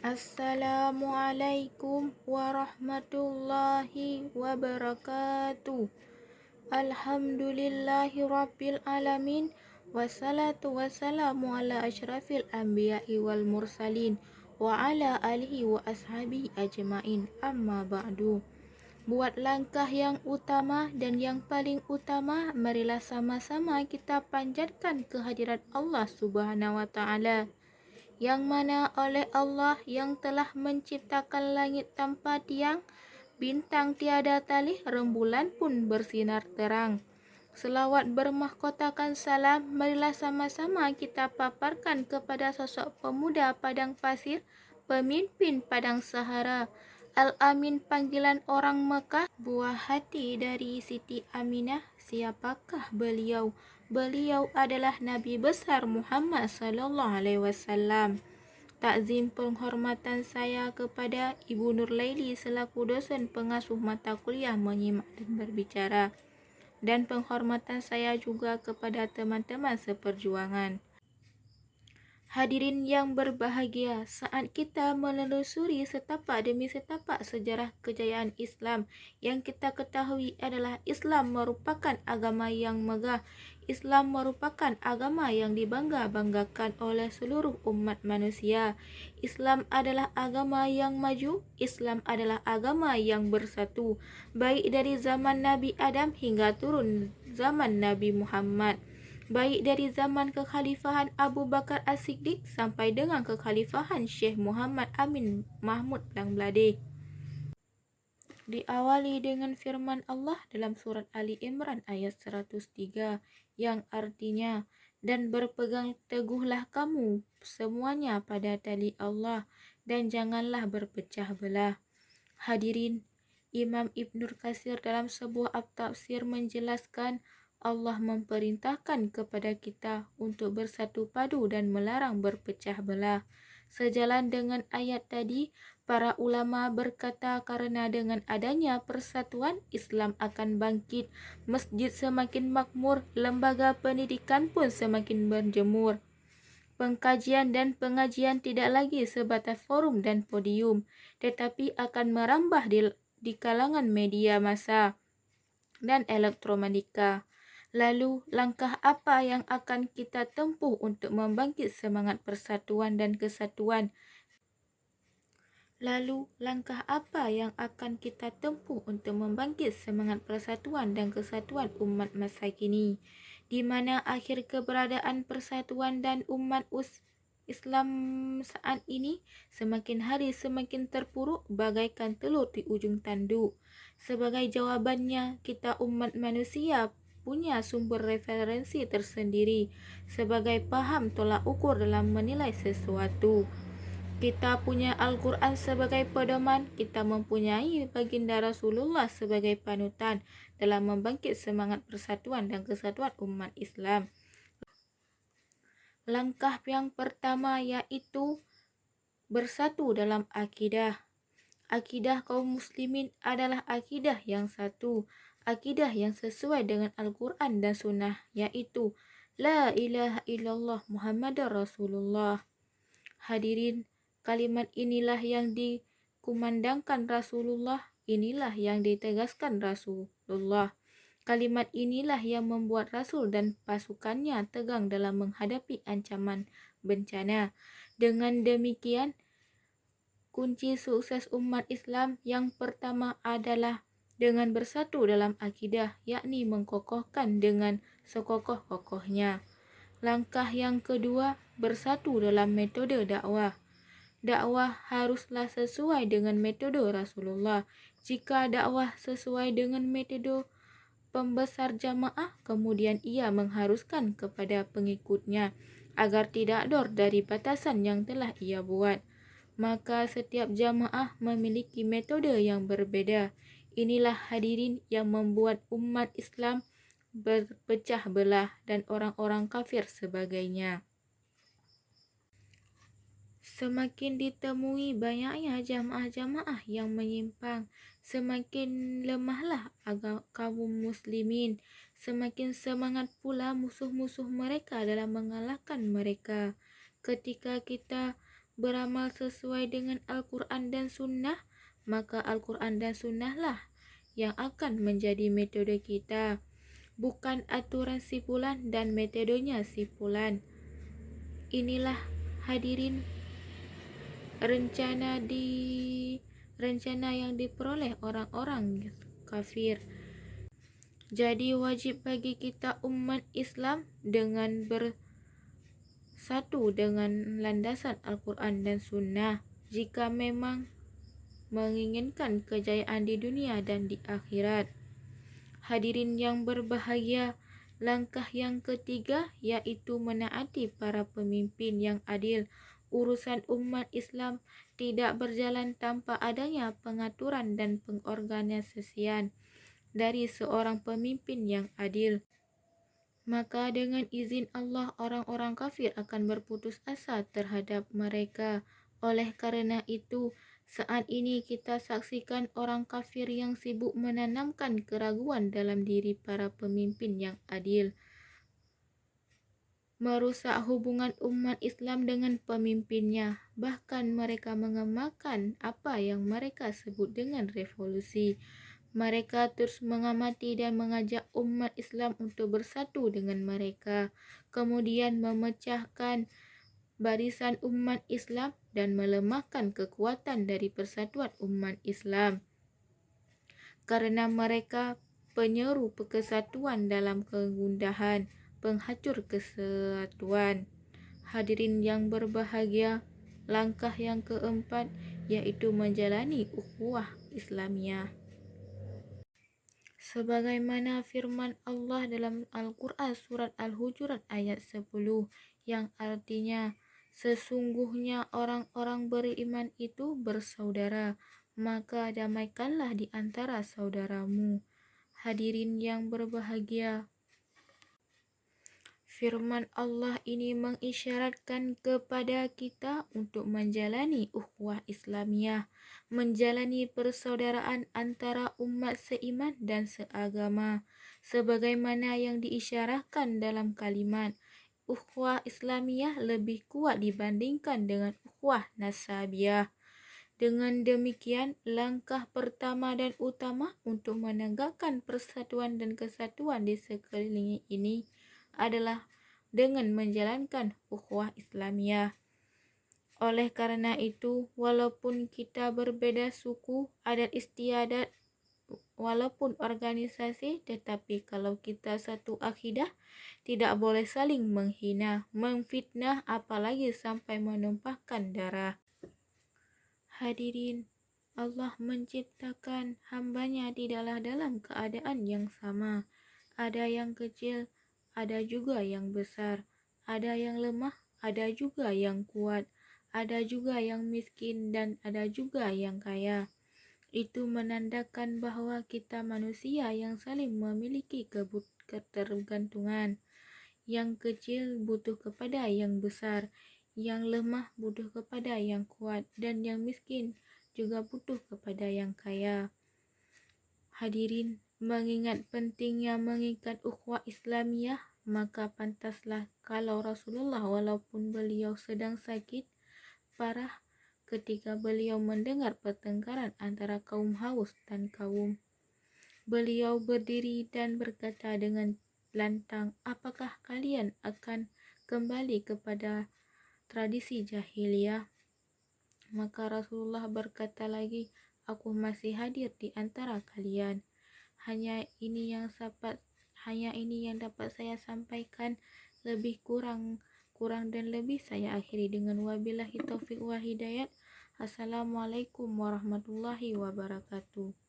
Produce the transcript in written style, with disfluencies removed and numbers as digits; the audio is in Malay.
Assalamualaikum warahmatullahi wabarakatuh. Alhamdulillahi rabbil alamin. Wassalatu wassalamu ala asyrafil anbiya'i wal mursalin wa ala alihi wa ashabihi ajma'in. Amma ba'du. Buat langkah yang utama dan yang paling utama, marilah sama-sama kita panjatkan kehadirat Allah Subhanahu wa taala, yang mana oleh Allah yang telah menciptakan langit tanpa tiang, bintang tiada tali, rembulan pun bersinar terang. Selawat bermahkotakan salam, marilah sama-sama kita paparkan kepada sosok pemuda padang pasir, pemimpin padang Sahara, Al-Amin panggilan orang Mekah, buah hati dari Siti Aminah. Siapakah beliau? Beliau adalah Nabi besar Muhammad sallallahu alaihi wasallam. Takzim penghormatan saya kepada Ibu Nurlaili selaku dosen pengasuh mata kuliah menyimak dan berbicara, dan penghormatan saya juga kepada teman-teman seperjuangan. Hadirin yang berbahagia, saat kita menelusuri setapak demi setapak sejarah kejayaan Islam, yang kita ketahui adalah Islam merupakan agama yang megah. Islam merupakan agama yang dibangga-banggakan oleh seluruh umat manusia. Islam adalah agama yang maju. Islam adalah agama yang bersatu, baik dari zaman Nabi Adam hingga turun zaman Nabi Muhammad. Baik dari zaman kekhalifahan Abu Bakar As-Siddiq sampai dengan kekhalifahan Syekh Muhammad Amin Mahmud Bangladesh. Diawali dengan firman Allah dalam surat Ali Imran ayat 103 yang artinya, dan berpegang teguhlah kamu semuanya pada tali Allah dan janganlah berpecah belah. Hadirin, Imam Ibnu Katsir dalam sebuah tafsir menjelaskan, Allah memerintahkan kepada kita untuk bersatu padu dan melarang berpecah belah. Sejalan dengan ayat tadi, para ulama berkata karena dengan adanya persatuan, Islam akan bangkit, masjid semakin makmur, lembaga pendidikan pun semakin berjemur. Pengkajian dan pengajian tidak lagi sebatas forum dan podium, tetapi akan merambah di kalangan media massa dan elektronika. Lalu, langkah apa yang akan kita tempuh untuk membangkit semangat persatuan dan kesatuan? Lalu, langkah apa yang akan kita tempuh untuk membangkit semangat persatuan dan kesatuan umat masa kini, di mana akhir keberadaan persatuan dan umat Islam saat ini semakin hari semakin terpuruk bagaikan telur di ujung tanduk. Sebagai jawabannya, kita umat manusia punya sumber referensi tersendiri sebagai paham tolak ukur dalam menilai sesuatu. Kita punya Al-Quran sebagai pedoman, kita mempunyai baginda Rasulullah sebagai panutan dalam membangkit semangat persatuan dan kesatuan umat Islam. Langkah yang pertama yaitu bersatu dalam akidah. Akidah kaum muslimin adalah akidah yang satu, akidah yang sesuai dengan Al-Quran dan Sunnah, yaitu La ilaha illallah Muhammadar Rasulullah. Hadirin, kalimat inilah yang dikumandangkan Rasulullah, inilah yang ditegaskan Rasulullah. Kalimat inilah yang membuat Rasul dan pasukannya tegang dalam menghadapi ancaman bencana. Dengan demikian, kunci sukses umat Islam yang pertama adalah dengan bersatu dalam akidah, yakni mengkokohkan dengan sekokoh-kokohnya. Langkah yang kedua, bersatu dalam metode dakwah. Dakwah haruslah sesuai dengan metode Rasulullah. Jika dakwah sesuai dengan metode pembesar jamaah, kemudian ia mengharuskan kepada pengikutnya agar tidak dor dari batasan yang telah ia buat. Maka setiap jamaah memiliki metode yang berbeda. Inilah hadirin yang membuat umat Islam berpecah belah dan orang-orang kafir sebagainya. Semakin ditemui banyaknya jamaah-jamaah yang menyimpang, semakin lemahlah kaum muslimin, semakin semangat pula musuh-musuh mereka dalam mengalahkan mereka. Ketika kita beramal sesuai dengan Al-Quran dan Sunnah, maka Al-Quran dan Sunnahlah yang akan menjadi metode kita, bukan aturan si fulan dan metodenya si fulan. Inilah hadirin rencana yang diperoleh orang-orang kafir. Jadi wajib bagi kita umat Islam dengan bersatu dengan landasan Al-Quran dan Sunnah jika memang menginginkan kejayaan di dunia dan di akhirat. Hadirin yang berbahagia, langkah yang ketiga yaitu menaati para pemimpin yang adil. Urusan umat Islam tidak berjalan tanpa adanya pengaturan dan pengorganisasian dari seorang pemimpin yang adil. Maka dengan izin Allah orang-orang kafir akan berputus asa terhadap mereka. Oleh karena itu, saat ini kita saksikan orang kafir yang sibuk menanamkan keraguan dalam diri para pemimpin yang adil, merusak hubungan umat Islam dengan pemimpinnya. Bahkan mereka mengamalkan apa yang mereka sebut dengan revolusi. Mereka terus mengamati dan mengajak umat Islam untuk bersatu dengan mereka, kemudian memecahkan barisan umat Islam dan melemahkan kekuatan dari persatuan umat Islam. Karena mereka penyeru kesatuan dalam kegundahan, penghancur kesatuan. Hadirin yang berbahagia, langkah yang keempat yaitu menjalani ukhuwah Islamiyah. Sebagaimana firman Allah dalam Al-Quran surat Al-Hujurat ayat 10 yang artinya, sesungguhnya orang-orang beriman itu bersaudara, maka damaikanlah di antara saudaramu. Hadirin yang berbahagia, firman Allah ini mengisyaratkan kepada kita untuk menjalani ukhuwah Islamiyah, menjalani persaudaraan antara umat seiman dan seagama, sebagaimana yang diisyarahkan dalam kalimat ukhuwah Islamiyah lebih kuat dibandingkan dengan ukhuwah nasabiyah. Dengan demikian, langkah pertama dan utama untuk menegakkan persatuan dan kesatuan di sekeliling ini adalah dengan menjalankan ukhuwah Islamiyah. Oleh karena itu, walaupun kita berbeda suku, adat istiadat, walaupun organisasi, tetapi kalau kita satu akidah, tidak boleh saling menghina, memfitnah, apalagi sampai menumpahkan darah. Hadirin, Allah menciptakan hambanya tidaklah dalam keadaan yang sama. Ada yang kecil, ada juga yang besar, ada yang lemah, ada juga yang kuat, ada juga yang miskin, dan ada juga yang kaya. Itu menandakan bahwa kita manusia yang saling memiliki ketergantungan. Yang kecil butuh kepada yang besar, yang lemah butuh kepada yang kuat, dan yang miskin juga butuh kepada yang kaya. Hadirin, mengingat pentingnya mengikat ukhuwah Islamiyah, maka pantaslah kalau Rasulullah walaupun beliau sedang sakit parah ketika beliau mendengar pertengkaran antara kaum Haus dan kaum, beliau berdiri dan berkata dengan lantang, apakah kalian akan kembali kepada tradisi jahiliyah? Maka Rasulullah berkata lagi, aku masih hadir di antara kalian. Hanya ini yang dapat saya sampaikan, lebih kurang dan lebih saya akhiri dengan wabillahi taufiq wa hidayat. Assalamualaikum warahmatullahi wabarakatuh.